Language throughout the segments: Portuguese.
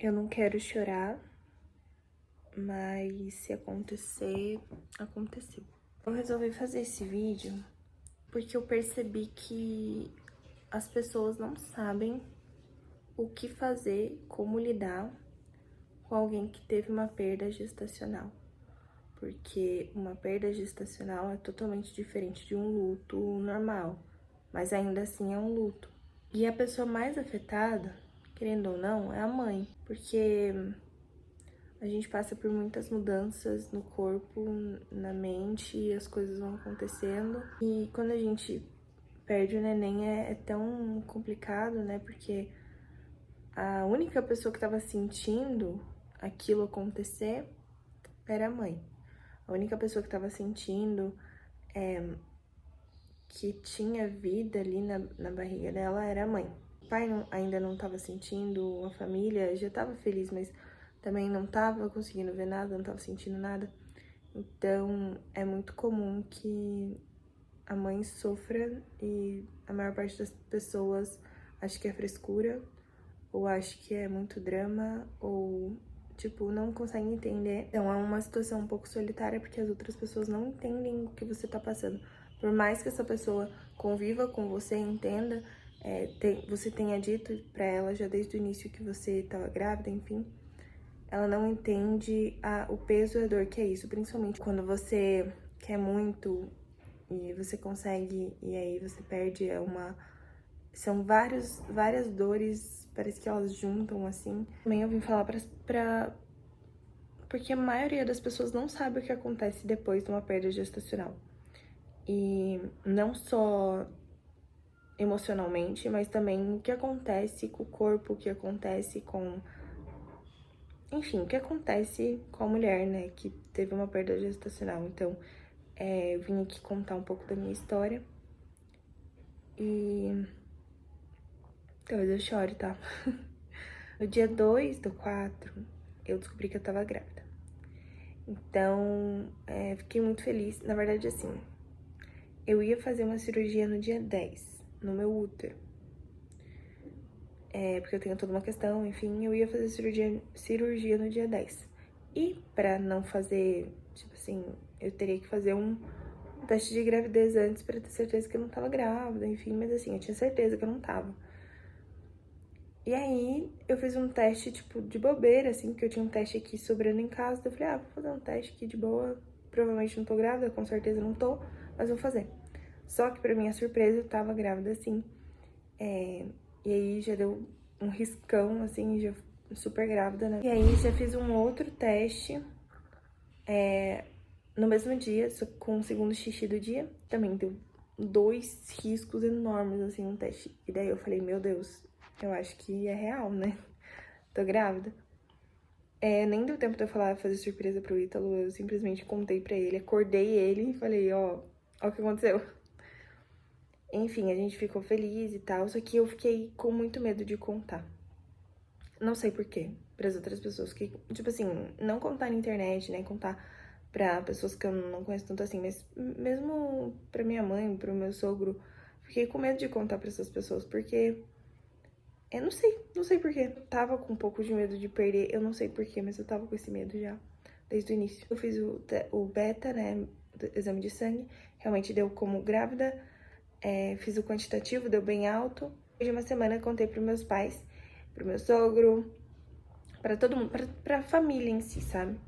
Eu não quero chorar, mas se acontecer, aconteceu. Eu resolvi fazer esse vídeo porque eu percebi que as pessoas não sabem o que fazer, como lidar com alguém que teve uma perda gestacional. Porque uma perda gestacional é totalmente diferente de um luto normal, mas ainda assim é um luto. E a pessoa mais afetada, querendo ou não, é a mãe, porque a gente passa por muitas mudanças no corpo, na mente, e as coisas vão acontecendo. E quando a gente perde o neném é tão complicado, né? Porque a única pessoa que estava sentindo aquilo acontecer era a mãe. A única pessoa que estava sentindo que tinha vida ali na barriga dela era a mãe. O pai ainda não estava sentindo, a família já estava feliz, mas também não estava conseguindo ver nada, não estava sentindo nada. Então, é muito comum que a mãe sofra e a maior parte das pessoas acha que é frescura, ou acha que é muito drama, ou, tipo, não consegue entender. Então, é uma situação um pouco solitária porque as outras pessoas não entendem o que você tá passando. Por mais que essa pessoa conviva com você, entenda, você tenha dito pra ela já desde o início que você tava grávida, enfim, ela não entende o peso e a dor que é isso, principalmente quando você quer muito e você consegue e aí você perde, são várias dores, parece que elas juntam assim. Também eu vim falar porque a maioria das pessoas não sabe o que acontece depois de uma perda gestacional. E não só emocionalmente, mas também o que acontece com o corpo, o que acontece com... Enfim, o que acontece com a mulher, né, que teve uma perda gestacional. Então, eu vim aqui contar um pouco da minha história. E talvez eu chore, tá? No dia 2/4, eu descobri que eu tava grávida. Então, fiquei muito feliz. Na verdade, assim, eu ia fazer uma cirurgia no dia 10, no meu útero. Porque eu tenho toda uma questão, enfim, eu ia fazer cirurgia no dia 10. E pra não fazer, tipo assim, eu teria que fazer um teste de gravidez antes pra ter certeza que eu não tava grávida, enfim, mas assim, eu tinha certeza que eu não tava. E aí, eu fiz um teste, tipo, de bobeira, assim, porque eu tinha um teste aqui sobrando em casa. Eu falei, vou fazer um teste aqui de boa. Provavelmente não tô grávida, com certeza não tô, mas vou fazer. Só que, pra minha surpresa, eu tava grávida, sim. E aí, já deu um riscão, assim, já super grávida, né? E aí, já fiz um outro teste, no mesmo dia, só com o segundo xixi do dia. Também deu 2 riscos enormes, assim, no teste. E daí eu falei, meu Deus, eu acho que é real, né? Tô grávida. Nem deu tempo de eu fazer surpresa pro Ítalo, eu simplesmente contei pra ele, acordei ele e falei, ó o que aconteceu. Enfim, a gente ficou feliz e tal, só que eu fiquei com muito medo de contar. Não sei porquê, pras outras pessoas, que, tipo assim, não contar na internet, né, contar pra pessoas que eu não conheço tanto assim, mas mesmo pra minha mãe, pro meu sogro, fiquei com medo de contar pra essas pessoas, porque... Eu não sei porquê. Eu tava com um pouco de medo de perder, eu não sei porquê, mas eu tava com esse medo já, desde o início. Eu fiz o beta, né, do exame de sangue, realmente deu como grávida, fiz o quantitativo, deu bem alto. Depois de uma semana, eu contei pros meus pais, pro meu sogro, pra todo mundo, pra família em si, sabe?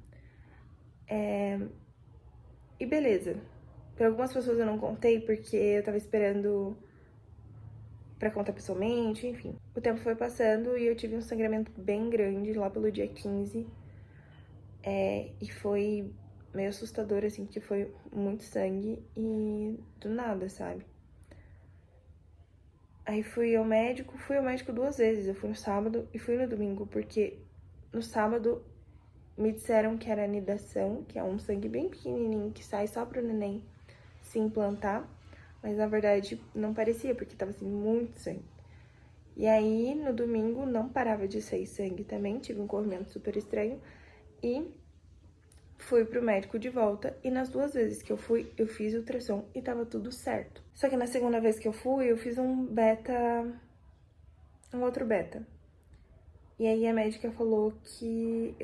E beleza. Pra algumas pessoas eu não contei, porque eu tava esperando pra contar pessoalmente, enfim. O tempo foi passando e eu tive um sangramento bem grande lá pelo dia 15. E foi meio assustador, assim, porque foi muito sangue e do nada, sabe? Aí fui ao médico 2 vezes. Eu fui no sábado e fui no domingo, porque no sábado me disseram que era anidação, que é um sangue bem pequenininho que sai só pro neném se implantar. Mas na verdade não parecia, porque tava assim, muito sangue. E aí no domingo não parava de sair sangue também, tive um corrimento super estranho. E fui pro médico de volta e nas 2 vezes que eu fui, eu fiz ultrassom e tava tudo certo. Só que na segunda vez que eu fui, eu fiz um outro beta. E aí a médica falou que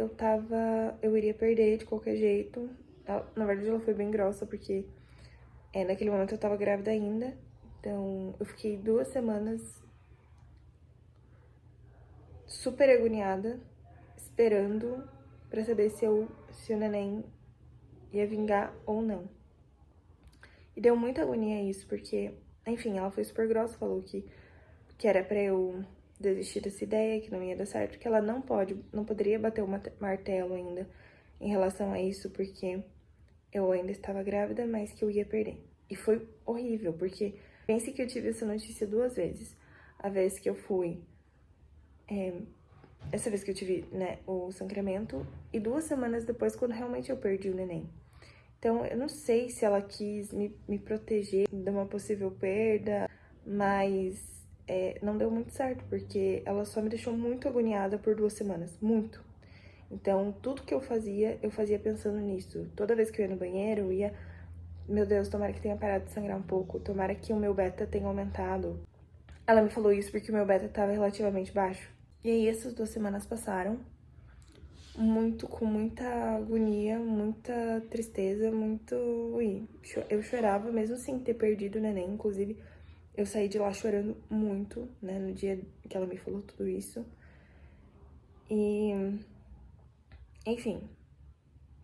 eu iria perder de qualquer jeito. Na verdade, ela foi bem grossa, porque naquele momento eu tava grávida ainda. Então, eu fiquei 2 semanas super agoniada, esperando pra saber se o neném ia vingar ou não. E deu muita agonia isso, porque, enfim, ela foi super grossa, falou que era pra eu desistir dessa ideia, que não ia dar certo, que ela não poderia bater o martelo ainda em relação a isso, porque eu ainda estava grávida, mas que eu ia perder. E foi horrível, porque pense que eu tive essa notícia 2 vezes. A vez que eu fui, essa vez que eu tive, né, o sangramento, e 2 semanas depois, quando realmente eu perdi o neném. Então, eu não sei se ela quis me proteger de uma possível perda, mas não deu muito certo, porque ela só me deixou muito agoniada por 2 semanas, muito. Então, tudo que eu fazia pensando nisso. Toda vez que eu ia no banheiro, eu ia, meu Deus, tomara que tenha parado de sangrar um pouco, tomara que o meu beta tenha aumentado. Ela me falou isso porque o meu beta estava relativamente baixo. E aí, essas 2 semanas passaram, com muita agonia, muita tristeza, muito... Ui, eu chorava mesmo sem ter perdido o neném, inclusive eu saí de lá chorando muito, né, no dia que ela me falou tudo isso. E, enfim,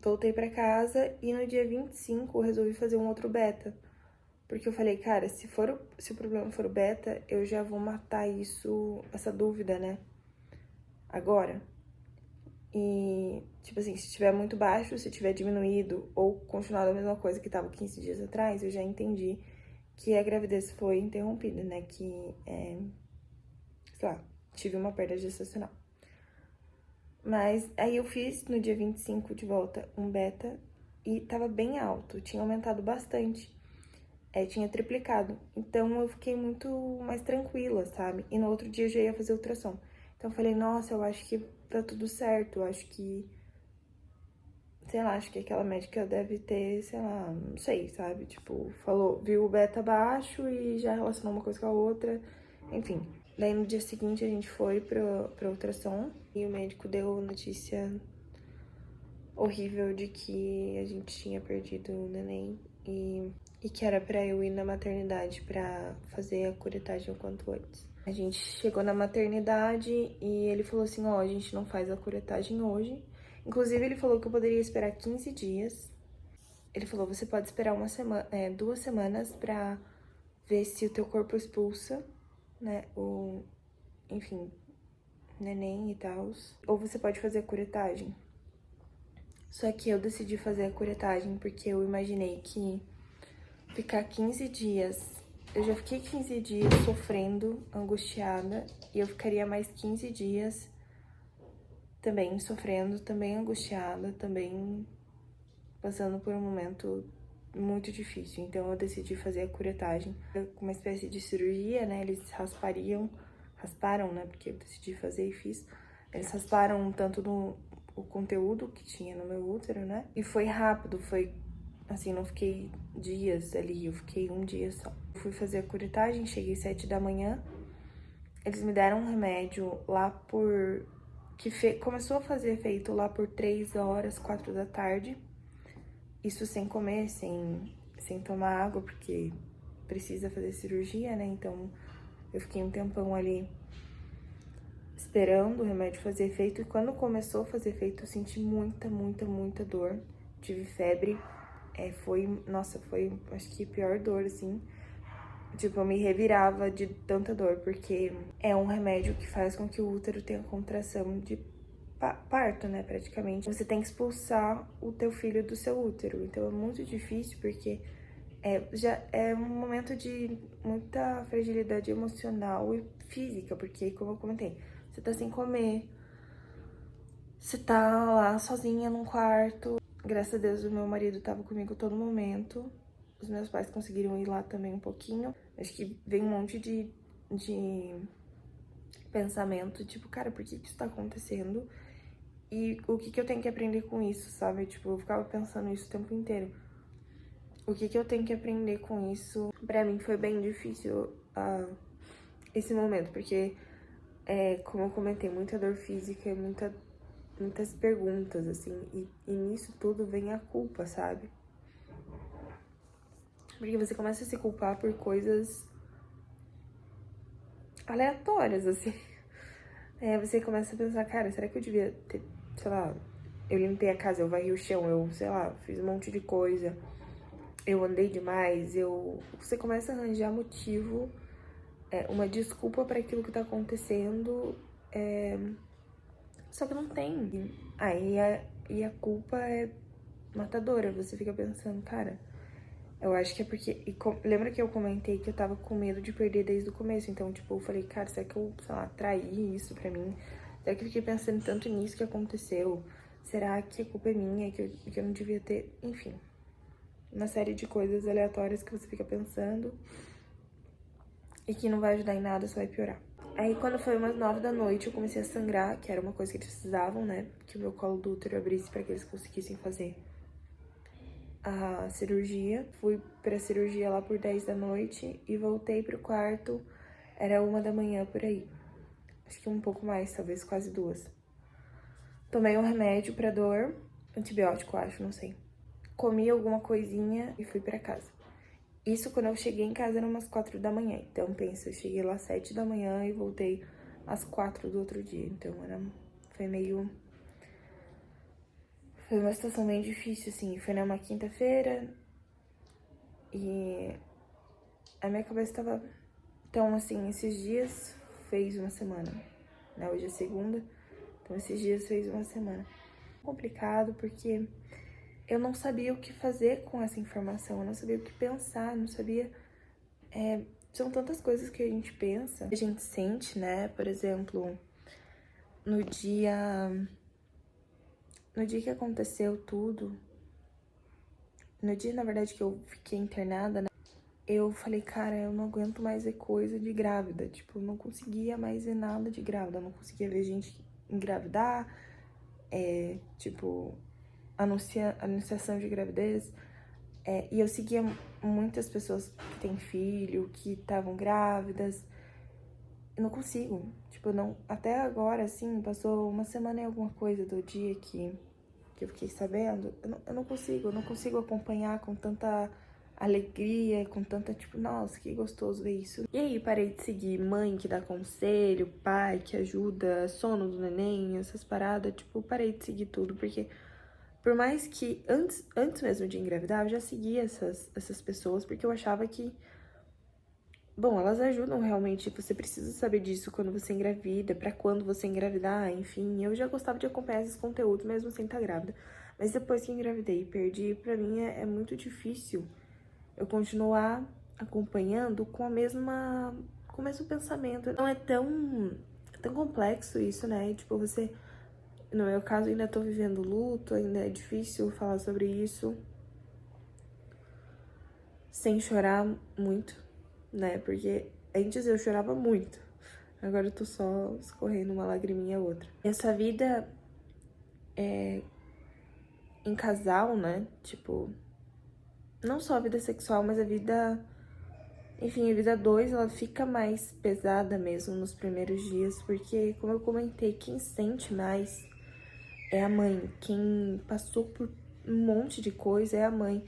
voltei pra casa e no dia 25 eu resolvi fazer um outro beta. Porque eu falei, cara, se o problema for o beta, eu já vou matar essa dúvida, né, agora. E, tipo assim, se estiver muito baixo, se tiver diminuído ou continuado a mesma coisa que tava 15 dias atrás, eu já entendi que a gravidez foi interrompida, né? Que, sei lá, tive uma perda gestacional. Mas aí eu fiz no dia 25 de volta um beta e tava bem alto, tinha aumentado bastante. Tinha triplicado. Então eu fiquei muito mais tranquila, sabe? E no outro dia eu já ia fazer ultrassom. Então eu falei, nossa, eu acho que tá tudo certo, eu acho que, sei lá, acho que aquela médica deve ter, sei lá, não sei, sabe? Tipo, viu o beta baixo e já relacionou uma coisa com a outra, enfim. Daí no dia seguinte a gente foi pra ultrassom e o médico deu notícia horrível de que a gente tinha perdido o neném e que era pra eu ir na maternidade pra fazer a curetagem o quanto antes. A gente chegou na maternidade e ele falou assim, ó, a gente não faz a curetagem hoje. Inclusive, ele falou que eu poderia esperar 15 dias. Ele falou, você pode esperar 2 semanas pra ver se o teu corpo expulsa, né, enfim, neném e tal. Ou você pode fazer a curetagem. Só que eu decidi fazer a curetagem porque eu imaginei que ficar 15 dias... Eu já fiquei 15 dias sofrendo, angustiada, e eu ficaria mais 15 dias também sofrendo, também angustiada, também passando por um momento muito difícil. Então eu decidi fazer a curetagem, uma espécie de cirurgia, né? Eles rasparam, né? Porque eu decidi fazer e fiz. Eles rasparam tanto o conteúdo que tinha no meu útero, né? E foi rápido, foi assim, não fiquei dias ali, eu fiquei um dia só. Fui fazer a curetagem, cheguei 7 da manhã. Eles me deram um remédio lá começou a fazer efeito lá por 3 horas, 4 da tarde. Isso sem comer, sem tomar água, porque precisa fazer cirurgia, né? Então, eu fiquei um tempão ali esperando o remédio fazer efeito. E quando começou a fazer efeito, eu senti muita, muita, muita dor. Tive febre. Nossa, foi, acho que, a pior dor, assim. Tipo, eu me revirava de tanta dor, porque é um remédio que faz com que o útero tenha contração de parto, né, praticamente. Você tem que expulsar o teu filho do seu útero. Então é muito difícil, porque já é um momento de muita fragilidade emocional e física, porque, como eu comentei, você tá sem comer, você tá lá sozinha num quarto. Graças a Deus, o meu marido tava comigo todo momento. Os meus pais conseguiram ir lá também um pouquinho. Acho que vem um monte de pensamento, tipo, cara, por que isso tá acontecendo? E o que eu tenho que aprender com isso, sabe? Tipo, eu ficava pensando isso o tempo inteiro. O que eu tenho que aprender com isso? Pra mim foi bem difícil esse momento, porque como eu comentei, muita dor física e muitas perguntas, assim. E nisso tudo vem a culpa, sabe? Porque você começa a se culpar por coisas aleatórias, assim. Você começa a pensar, cara, será que eu devia ter, sei lá, eu limpei a casa, eu varri o chão, eu, sei lá, fiz um monte de coisa, eu andei demais, Você começa a arranjar motivo, uma desculpa para aquilo que tá acontecendo, só que não tem. E a culpa é matadora, você fica pensando, cara, eu acho que é porque... lembra que eu comentei que eu tava com medo de perder desde o começo, então, tipo, eu falei, cara, será que eu, sei lá, traí isso pra mim? Será que eu fiquei pensando tanto nisso que aconteceu? Será que a culpa é minha, que eu não devia ter... Enfim, uma série de coisas aleatórias que você fica pensando e que não vai ajudar em nada, só vai piorar. Aí, quando foi umas 9 da noite, eu comecei a sangrar, que era uma coisa que eles precisavam, né? Que o meu colo do útero abrisse pra que eles conseguissem fazer a cirurgia. Fui pra cirurgia lá por 10 da noite e voltei pro quarto, era 1 da manhã por aí. Acho que um pouco mais, talvez quase 2. Tomei um remédio pra dor, antibiótico, acho, não sei. Comi alguma coisinha e fui pra casa. Isso quando eu cheguei em casa eram umas 4 da manhã. Então, pensa, eu cheguei lá às 7 da manhã e voltei às 4 do outro dia. Então, foi uma situação meio difícil, assim. Foi numa quinta-feira e a minha cabeça tava... Então, assim, esses dias fez uma semana, né? Hoje é segunda, então esses dias fez uma semana. Complicado porque eu não sabia o que fazer com essa informação, eu não sabia o que pensar, eu não sabia... São tantas coisas que a gente pensa, a gente sente, né? Por exemplo, no dia que aconteceu tudo, no dia, na verdade, que eu fiquei internada, né? Eu falei, cara, eu não aguento mais ver coisa de grávida. Tipo, eu não conseguia mais ver nada de grávida. Eu não conseguia ver gente engravidar, tipo, anunciação de gravidez. E eu seguia muitas pessoas que têm filho, que estavam grávidas. Eu não consigo. Tipo, não, até agora, assim, passou uma semana e alguma coisa do dia que eu fiquei sabendo. Eu não consigo acompanhar com tanta alegria, com tanta, tipo, nossa, que gostoso ver isso. E aí, parei de seguir mãe que dá conselho, pai que ajuda, sono do neném, essas paradas, tipo, parei de seguir tudo, porque por mais que antes mesmo de engravidar, eu já seguia essas pessoas, porque eu achava que, bom, elas ajudam realmente, você precisa saber disso quando você engravida, pra quando você engravidar, enfim. Eu já gostava de acompanhar esses conteúdos mesmo sem estar grávida. Mas depois que engravidei e perdi, pra mim é muito difícil eu continuar acompanhando com com o mesmo pensamento. Não é tão complexo isso, né? Tipo, no meu caso, ainda tô vivendo luto, ainda é difícil falar sobre isso sem chorar muito, né? Porque antes eu chorava muito, agora eu tô só escorrendo uma lagriminha ou outra. Essa vida em casal, né? Tipo, não só a vida sexual, mas a vida... Enfim, a vida 2, ela fica mais pesada mesmo nos primeiros dias, porque, como eu comentei, quem sente mais é a mãe. Quem passou por um monte de coisa é a mãe.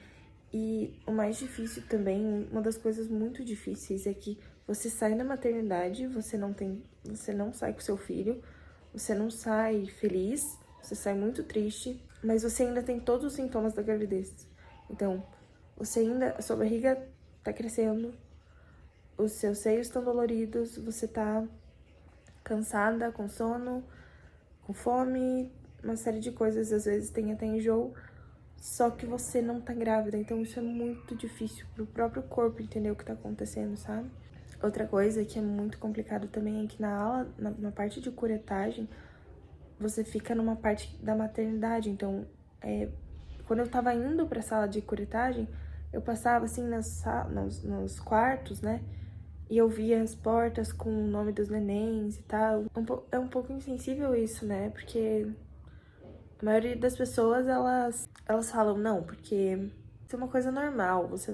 E o mais difícil também, uma das coisas muito difíceis é que você sai da maternidade, você não sai com seu filho, você não sai feliz, você sai muito triste, mas você ainda tem todos os sintomas da gravidez. Então, a sua barriga tá crescendo, os seus seios estão doloridos, você tá cansada, com sono, com fome, uma série de coisas, às vezes tem até enjoo, só que você não tá grávida, então isso é muito difícil pro próprio corpo entender o que tá acontecendo, sabe? Outra coisa que é muito complicado também é que na aula, na parte de curetagem, você fica numa parte da maternidade, então, quando eu tava indo pra sala de curetagem, eu passava assim nos quartos, né? E eu via as portas com o nome dos nenéns e tal. É um pouco insensível isso, né? Porque a maioria das pessoas, elas falam, não, porque isso é uma coisa normal, você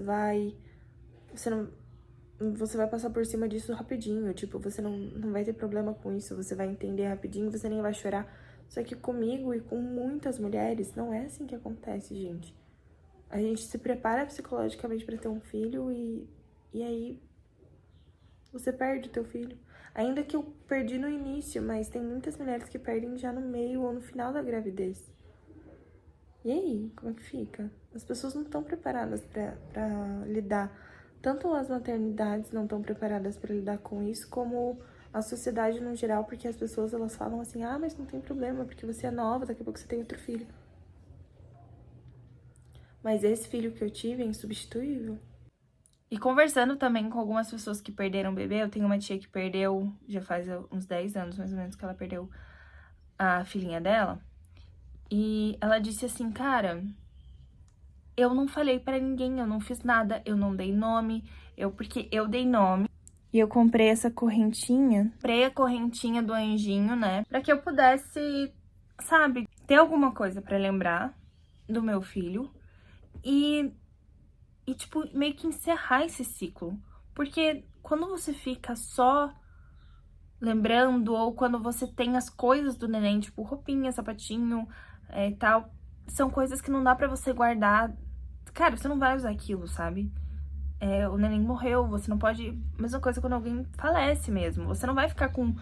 não... você vai passar por cima disso rapidinho. Tipo, você não vai ter problema com isso, você vai entender rapidinho, você nem vai chorar. Só que comigo e com muitas mulheres, não é assim que acontece, gente. A gente se prepara psicologicamente pra ter um filho e aí você perde o teu filho. Ainda que eu perdi no início, mas tem muitas mulheres que perdem já no meio ou no final da gravidez. E aí, como é que fica? As pessoas não estão preparadas pra lidar. Tanto as maternidades não estão preparadas pra lidar com isso, como a sociedade no geral, porque as pessoas elas falam assim, ah, mas não tem problema, porque você é nova, daqui a pouco você tem outro filho. Mas esse filho que eu tive é insubstituível. E conversando também com algumas pessoas que perderam bebê, eu tenho uma tia que perdeu, já faz uns 10 anos mais ou menos que ela perdeu a filhinha dela. E ela disse assim, cara, eu não falei pra ninguém, eu não fiz nada, eu não dei nome, porque eu dei nome. E eu comprei essa correntinha, comprei a correntinha do anjinho, né, pra que eu pudesse, sabe, ter alguma coisa pra lembrar do meu filho e tipo, meio que encerrar esse ciclo. Porque quando você fica só lembrando, ou quando você tem as coisas do neném, tipo roupinha, sapatinho e tal, são coisas que não dá pra você guardar. Cara, você não vai usar aquilo, sabe? O neném morreu, você não pode... Mesma coisa quando alguém falece mesmo. Você não vai ficar com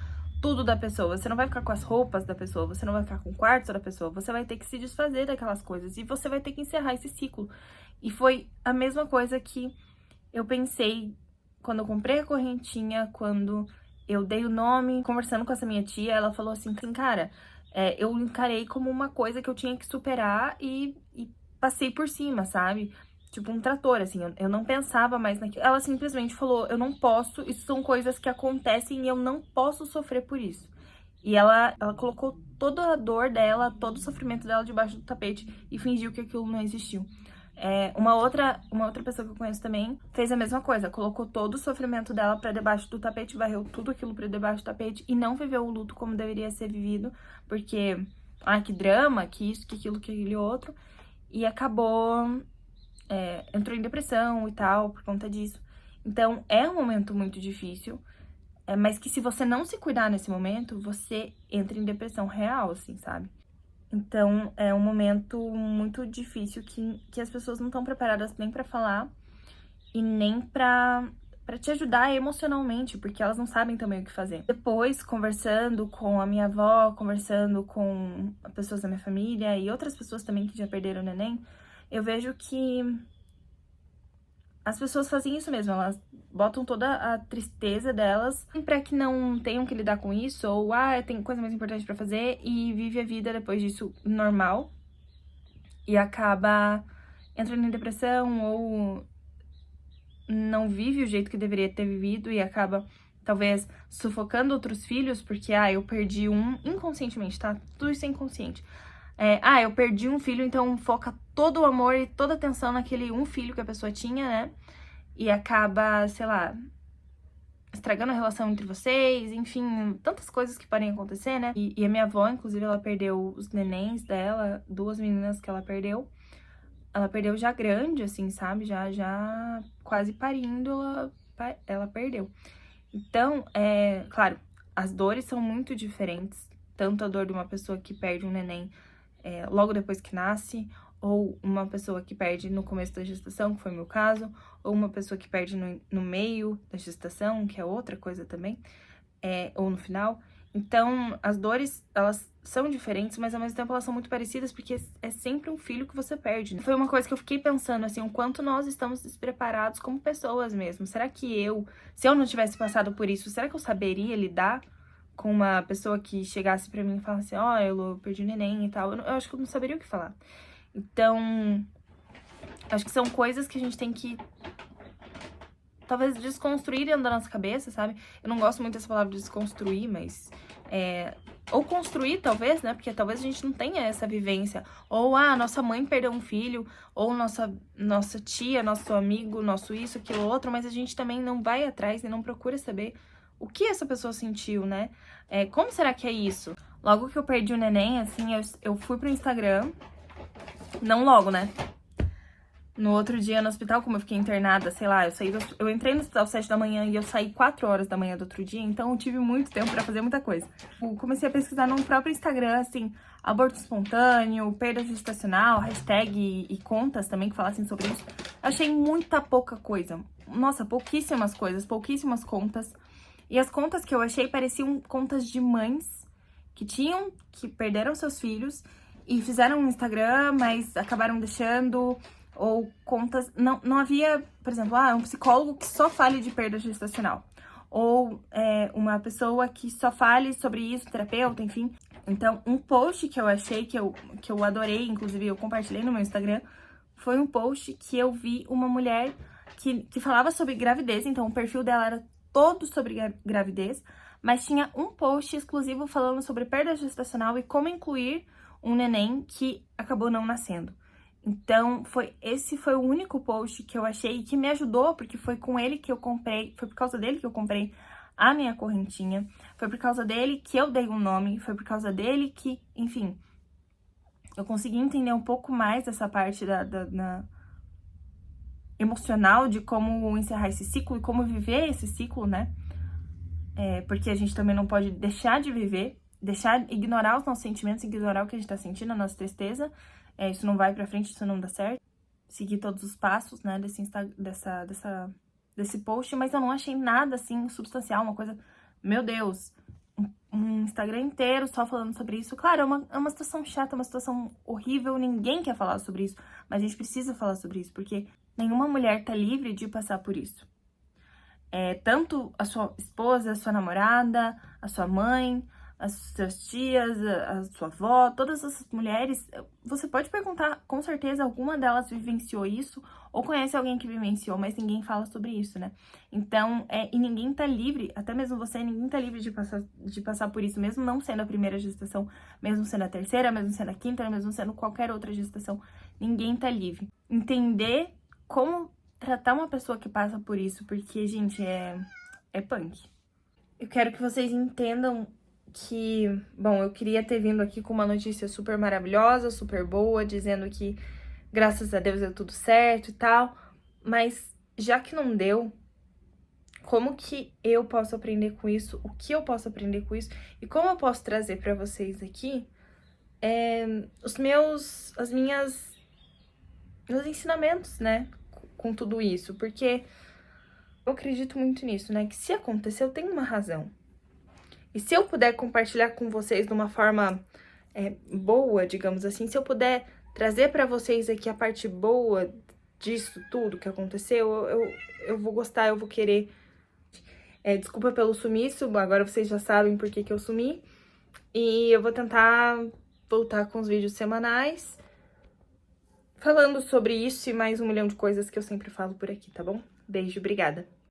tudo da pessoa, você não vai ficar com as roupas da pessoa, você não vai ficar com o quarto da pessoa, você vai ter que se desfazer daquelas coisas e você vai ter que encerrar esse ciclo. E foi a mesma coisa que eu pensei quando eu comprei a correntinha, quando eu dei o nome, conversando com essa minha tia, ela falou assim, cara, eu encarei como uma coisa que eu tinha que superar e passei por cima, sabe? Tipo um trator, assim, eu não pensava mais naquilo. Ela simplesmente falou, eu não posso, isso são coisas que acontecem e eu não posso sofrer por isso. E ela colocou toda a dor dela, todo o sofrimento dela debaixo do tapete e fingiu que aquilo não existiu. Uma outra pessoa que eu conheço também fez a mesma coisa, colocou todo o sofrimento dela pra debaixo do tapete, varreu tudo aquilo pra debaixo do tapete e não viveu o luto como deveria ser vivido, porque, que drama, que isso, que aquilo, que aquele outro, e acabou, entrou em depressão e tal, por conta disso. Então, é um momento muito difícil, mas que se você não se cuidar nesse momento, você entra em depressão real, assim, sabe? Então, é um momento muito difícil que as pessoas não estão preparadas nem pra falar e nem pra te ajudar emocionalmente, porque elas não sabem também o que fazer. Depois, conversando com a minha avó, conversando com pessoas da minha família e outras pessoas também que já perderam o neném, eu vejo que as pessoas fazem isso mesmo, elas botam toda a tristeza delas pra que não tenham que lidar com isso, ou, tem coisa mais importante pra fazer, e vive a vida depois disso normal, e acaba entrando em depressão, ou não vive o jeito que deveria ter vivido, e acaba, talvez, sufocando outros filhos, porque, eu perdi um inconscientemente, tá? Tudo isso é inconsciente. Eu perdi um filho, então foca todo o amor e toda a atenção naquele um filho que a pessoa tinha, né? E acaba, sei lá, estragando a relação entre vocês, enfim, tantas coisas que podem acontecer, né? E a minha avó, inclusive, ela perdeu os nenéns dela, 2 meninas que ela perdeu. Ela perdeu já grande, assim, sabe? Já quase parindo, ela perdeu. Então, claro, as dores são muito diferentes. Tanto a dor de uma pessoa que perde um neném logo depois que nasce, ou uma pessoa que perde no começo da gestação, que foi o meu caso, ou uma pessoa que perde no meio da gestação, que é outra coisa também, ou no final. Então, as dores, elas são diferentes, mas ao mesmo tempo elas são muito parecidas, porque é sempre um filho que você perde, né? Foi uma coisa que eu fiquei pensando, assim, o quanto nós estamos despreparados como pessoas mesmo. Será que se eu não tivesse passado por isso, será que eu saberia lidar com uma pessoa que chegasse pra mim e falasse, eu perdi o neném e tal? Eu acho que eu não saberia o que falar. Então, acho que são coisas que a gente tem que, talvez, desconstruir dentro da nossa cabeça, sabe? Eu não gosto muito dessa palavra desconstruir, mas... ou construir, talvez, né? Porque talvez a gente não tenha essa vivência. Ou, nossa mãe perdeu um filho, ou nossa tia, nosso amigo, nosso isso, aquilo, outro, mas a gente também não vai atrás e não procura saber o que essa pessoa sentiu, né? Como será que é isso? Logo que eu perdi o neném, assim, eu fui pro Instagram... Não logo, né? No outro dia no hospital, como eu fiquei internada, sei lá, eu entrei no hospital às 7 da manhã e eu saí 4 horas da manhã do outro dia, então eu tive muito tempo pra fazer muita coisa. Eu comecei a pesquisar no próprio Instagram, assim, aborto espontâneo, perda gestacional, hashtag e contas também que falassem sobre isso. Achei muita pouca coisa. Nossa, pouquíssimas coisas, pouquíssimas contas. E as contas que eu achei pareciam contas de mães que perderam seus filhos e fizeram um Instagram, mas acabaram deixando, ou contas... Não havia, por exemplo, um psicólogo que só fale de perda gestacional. Ou uma pessoa que só fale sobre isso, terapeuta, enfim. Então, um post que eu achei, que eu adorei, inclusive eu compartilhei no meu Instagram, foi um post que eu vi uma mulher que falava sobre gravidez, então o perfil dela era todo sobre gravidez, mas tinha um post exclusivo falando sobre perda gestacional e como incluir um neném que acabou não nascendo. Então, esse foi o único post que eu achei que me ajudou, porque foi com ele que eu comprei, foi por causa dele que eu comprei a minha correntinha, foi por causa dele que eu dei um nome, foi por causa dele que, enfim, eu consegui entender um pouco mais dessa parte emocional de como encerrar esse ciclo e como viver esse ciclo, né? Porque a gente também não pode deixar de viver, ignorar os nossos sentimentos, ignorar o que a gente tá sentindo, a nossa tristeza. Isso não vai pra frente, isso não dá certo. Seguir todos os passos, né, desse post, mas eu não achei nada, assim, substancial, uma coisa... Meu Deus, um Instagram inteiro só falando sobre isso. Claro, é uma situação chata, uma situação horrível, ninguém quer falar sobre isso, mas a gente precisa falar sobre isso, porque nenhuma mulher tá livre de passar por isso. Tanto a sua esposa, a sua namorada, a sua mãe, as suas tias, a sua avó, todas essas mulheres, você pode perguntar, com certeza alguma delas vivenciou isso ou conhece alguém que vivenciou, mas ninguém fala sobre isso, né? Então, e ninguém tá livre, até mesmo você, ninguém tá livre de passar por isso, mesmo não sendo a primeira gestação, mesmo sendo a terceira, mesmo sendo a quinta, mesmo sendo qualquer outra gestação, ninguém tá livre. Entender como tratar uma pessoa que passa por isso, porque, gente, é punk. Eu quero que vocês entendam que, bom, eu queria ter vindo aqui com uma notícia super maravilhosa, super boa, dizendo que, graças a Deus, deu tudo certo e tal, mas já que não deu, como que eu posso aprender com isso, o que eu posso aprender com isso, e como eu posso trazer pra vocês aqui meus ensinamentos, né, com tudo isso, porque eu acredito muito nisso, né, que se aconteceu, tem uma razão. E se eu puder compartilhar com vocês de uma forma boa, digamos assim, se eu puder trazer pra vocês aqui a parte boa disso tudo que aconteceu, eu vou gostar, eu vou querer. Desculpa pelo sumiço, agora vocês já sabem por que eu sumi. E eu vou tentar voltar com os vídeos semanais, falando sobre isso e mais 1 milhão de coisas que eu sempre falo por aqui, tá bom? Beijo, obrigada!